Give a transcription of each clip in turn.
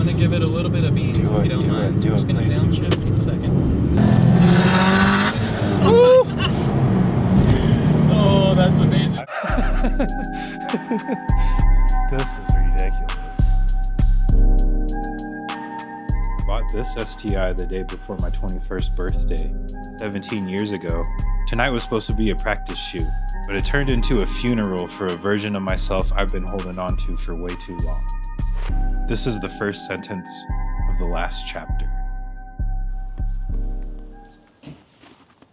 gonna give it a little bit of beans if you don't mind. Do it, please do it. In a second. Oh! Oh, that's amazing. This is ridiculous. I bought this STI the day before my 21st birthday, 17 years ago. Tonight was supposed to be a practice shoot, but it turned into a funeral for a version of myself I've been holding on to for way too long. This is the first sentence of the last chapter.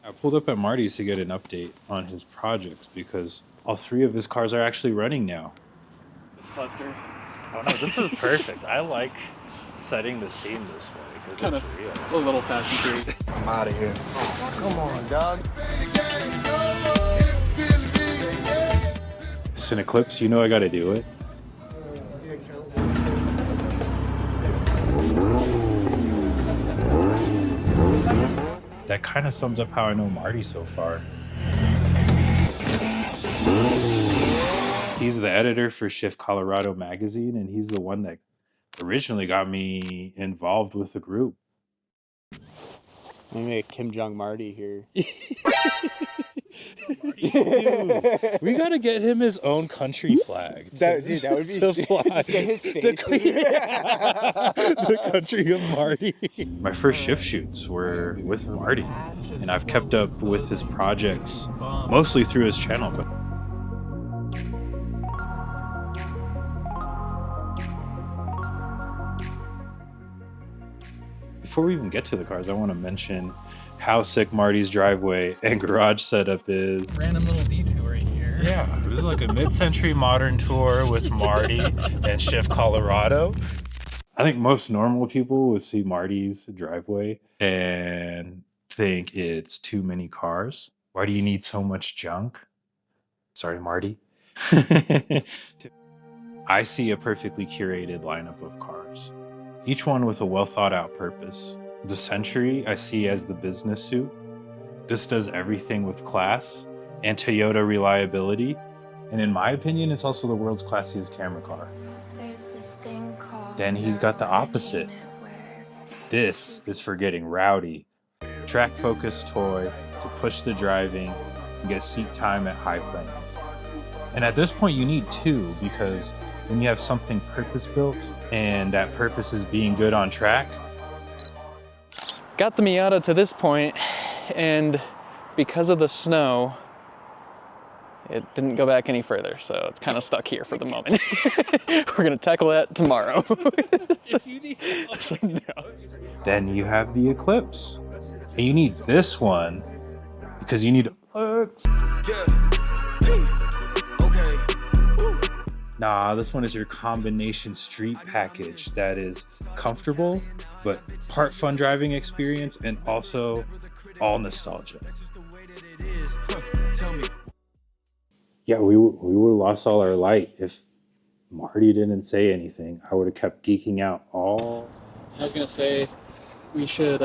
I pulled up at Marty's to get an update on his projects because all three of his cars are actually running now. This cluster. Oh no, this is perfect. I like setting the scene this way because Kind it's of real. a little fast and free. I'm out of here. Come on, dog. It's an Eclipse, you know I gotta do it. That kind of sums up how I know Marty so far. He's the editor for Shift Colorado magazine, and he's the one that originally got me involved with the group. Let me make Kim Jong Marty here. Dude, we gotta get him his own country flag. That would be to fly. Just get his face. The country of Marty. My first shift shoots were with Marty, and I've kept up with his projects mostly through his channel. But before we even get to the cars, I want to mention how sick Marty's driveway and garage setup is. Random little detour in here. Yeah, this is like a mid-century modern tour with Marty and Shift Colorado. I think most normal people would see Marty's driveway and think it's too many cars. Why do you need so much junk? Sorry, Marty. I see a perfectly curated lineup of cars, each one with a well-thought-out purpose. The Century I see as the business suit. This does everything with class and Toyota reliability. And in my opinion, it's also the world's classiest camera car. There's this thing called Then he's got the opposite. This is for getting rowdy. Track-focused toy to push the driving and get seat time at high planes. And at this point, you need two, because when you have something purpose-built and that purpose is being good on track, Got the Miata to this point, and because of the snow, it didn't go back any further, so it's kind of stuck here for the moment. We're gonna tackle that tomorrow. If you need help. No. then you have the Eclipse. And you need this one because you need perks. Nah, this one is your combination street package that is comfortable, but part fun driving experience and also all nostalgia. Yeah, we would have lost all our light if Marty didn't say anything. I would have kept geeking out all. I was gonna say, you should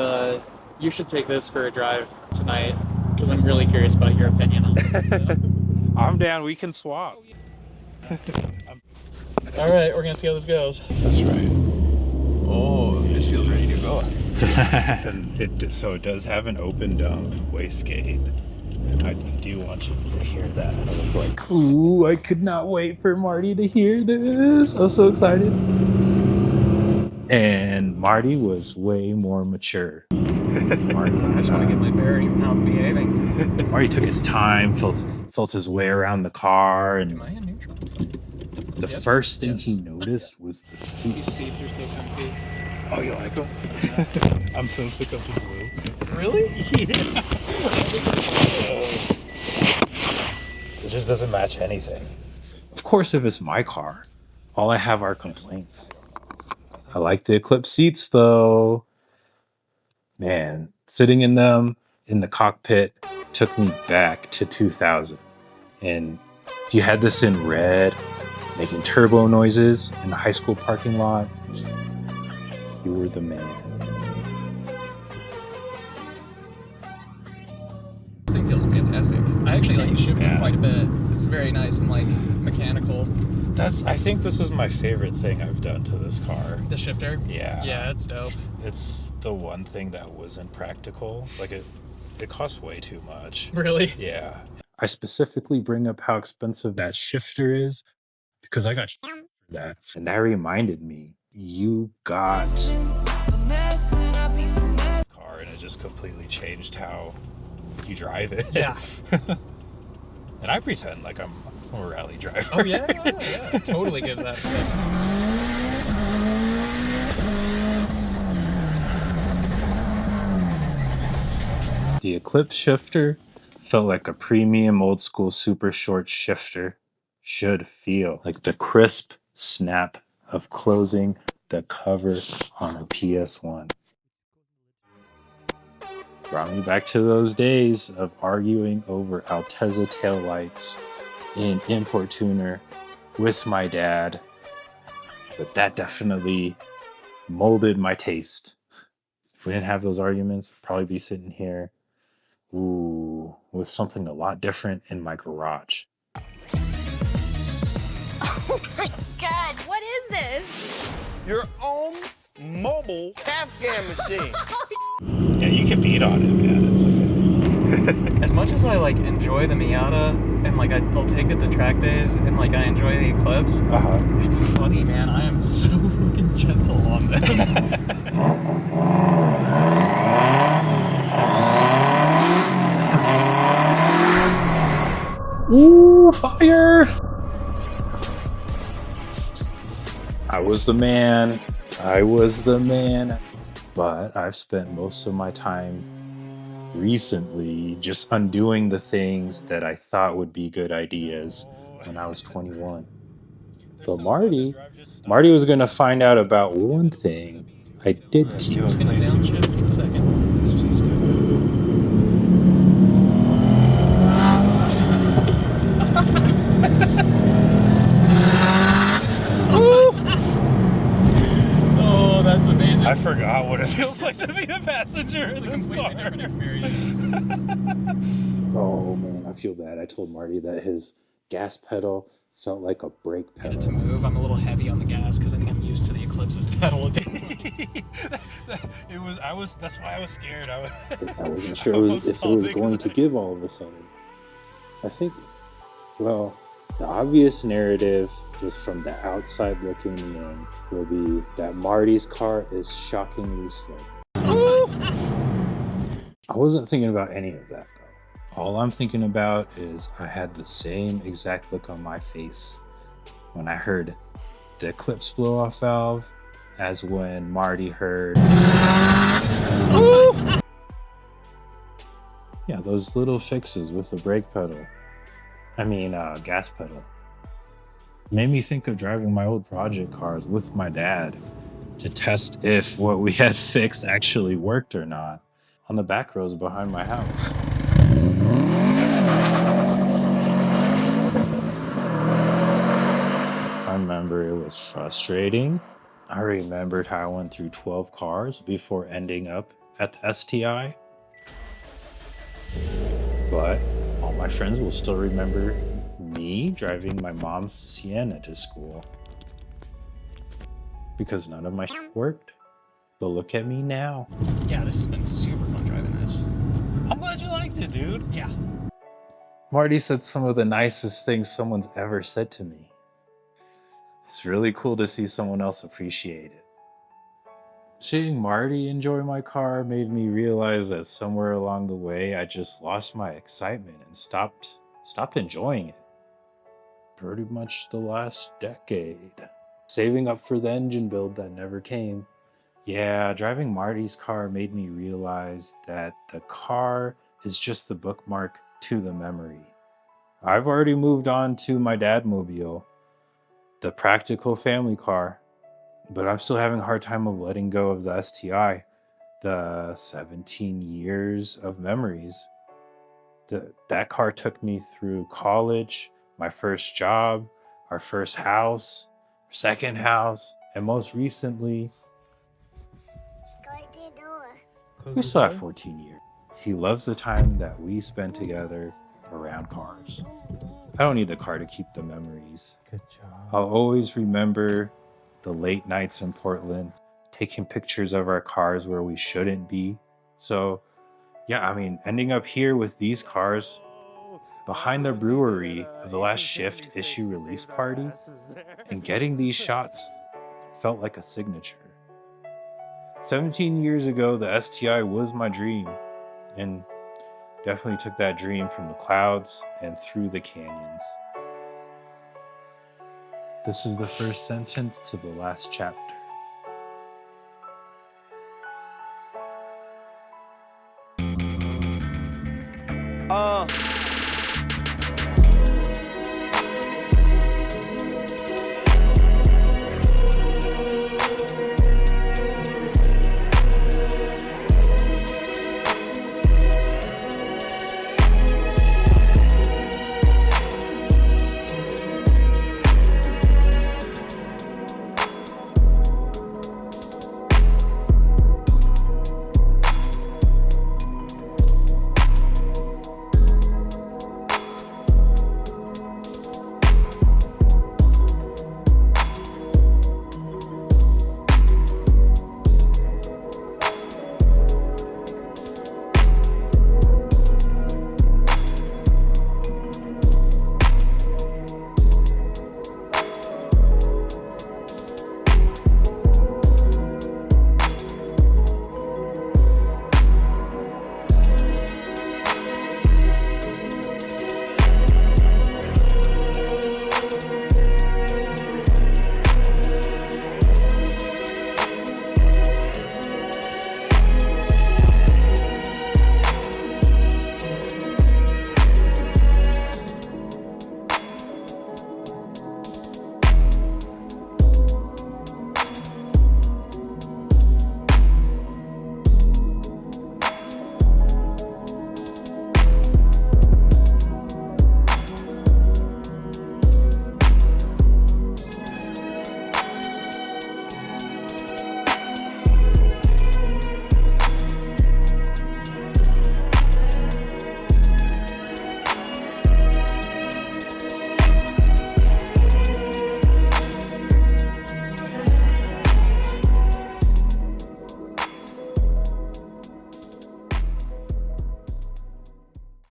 take this for a drive tonight, because I'm really curious about your opinion on it. So. I'm down, we can swap. All right, we're gonna see how this goes. That's right. Oh, this feels ready to go. And so it does have an open dump wastegate. And I do want you to hear that. So it's like, ooh, I could not wait for Marty to hear this. I was so excited. And Marty was way more mature. Marty, I just want to get my bearings and how it's behaving. Marty took his time, felt his way around the car, and Am I in neutral? the first thing he noticed was the These seats. seats are so comfy. Oh, you like them? I'm so sick of the blue. Really? Yeah. It just doesn't match anything. Of course, if it's my car, all I have are complaints. I like the Eclipse seats though. Man, sitting in them in the cockpit took me back to 2000. And if you had this in red, making turbo noises in the high school parking lot, you were the man. This thing feels fantastic. I actually like the shifting quite a bit. It's very nice and like mechanical. I think this is my favorite thing I've done to this car. The shifter? Yeah. Yeah, it's dope. It's the one thing that wasn't practical. Like it costs way too much. Really? Yeah. I specifically bring up how expensive that shifter is because I got for that. And that reminded me, you got car and it just completely changed how you drive it. Yeah. And I pretend like I'm a rally driver. Oh, yeah. It totally gives that. The Eclipse shifter felt like a premium old school super short shifter should feel. Like the crisp snap of closing the cover on a PS1. Brought me back to those days of arguing over Altezza taillights in Import Tuner with my dad. But that definitely molded my taste. If we didn't have those arguments, I'd probably be sitting here with something a lot different in my garage. Oh my god, what is this? Your own mobile CAT scan machine. Yeah, you can beat on it, man. It's okay. As much as I like enjoy the Miata and like I'll take it to track days and like I enjoy the Eclipse, it's funny, man. I am so fucking gentle on them. Ooh, fire! I was the man. But I've spent most of my time recently just undoing the things that I thought would be good ideas when I was 21. But Marty was gonna find out about one thing I did keep. I'm gonna downshift in a second. Yes, please do. Oh, that's amazing. I forgot what it feels like to be a passenger It's in a this completely car. different experience. Oh man, I feel bad. I told Marty that his gas pedal felt like a brake Get it to pedal. move. I'm a little heavy on the gas because I think I'm used to the Eclipse's pedal at this point. That's why I was scared. I wasn't sure if it was going to give all of a sudden. I think, well, the obvious narrative, just from the outside looking in, will be that Marty's car is shockingly slow. I wasn't thinking about any of that, though. All I'm thinking about is I had the same exact look on my face when I heard the Eclipse blow-off valve as when Marty heard... Yeah, those little fixes with the brake pedal. Gas pedal. Made me think of driving my old project cars with my dad to test if what we had fixed actually worked or not on the back roads behind my house. I remember it was frustrating. I remembered how I went through 12 cars before ending up at the STI. But all my friends will still remember me driving my mom's Sienna to school. Because none of my shit worked. But look at me now. Yeah, this has been super fun driving this. I'm glad you liked it, dude. Yeah. Marty said some of the nicest things someone's ever said to me. It's really cool to see someone else appreciate it. Seeing Marty enjoy my car made me realize that somewhere along the way I just lost my excitement and stopped enjoying it. Pretty much the last decade. Saving up for the engine build that never came. Yeah, driving Marty's car made me realize that the car is just the bookmark to the memory. I've already moved on to my dadmobile, the practical family car, but I'm still having a hard time of letting go of the STI, the 17 years of memories. That car took me through college, my first job, our first house, our second house, and most recently, we still have 14 years. He loves the time that we spend together around cars. I don't need the car to keep the memories. Good job. I'll always remember the late nights in Portland, taking pictures of our cars where we shouldn't be. So, yeah, I mean, ending up here with these cars behind the brewery of the last Shift issue release party and getting these shots felt like a signature. 17 years ago, the STI was my dream, and definitely took that dream from the clouds and through the canyons. This is the first sentence to the last chapter.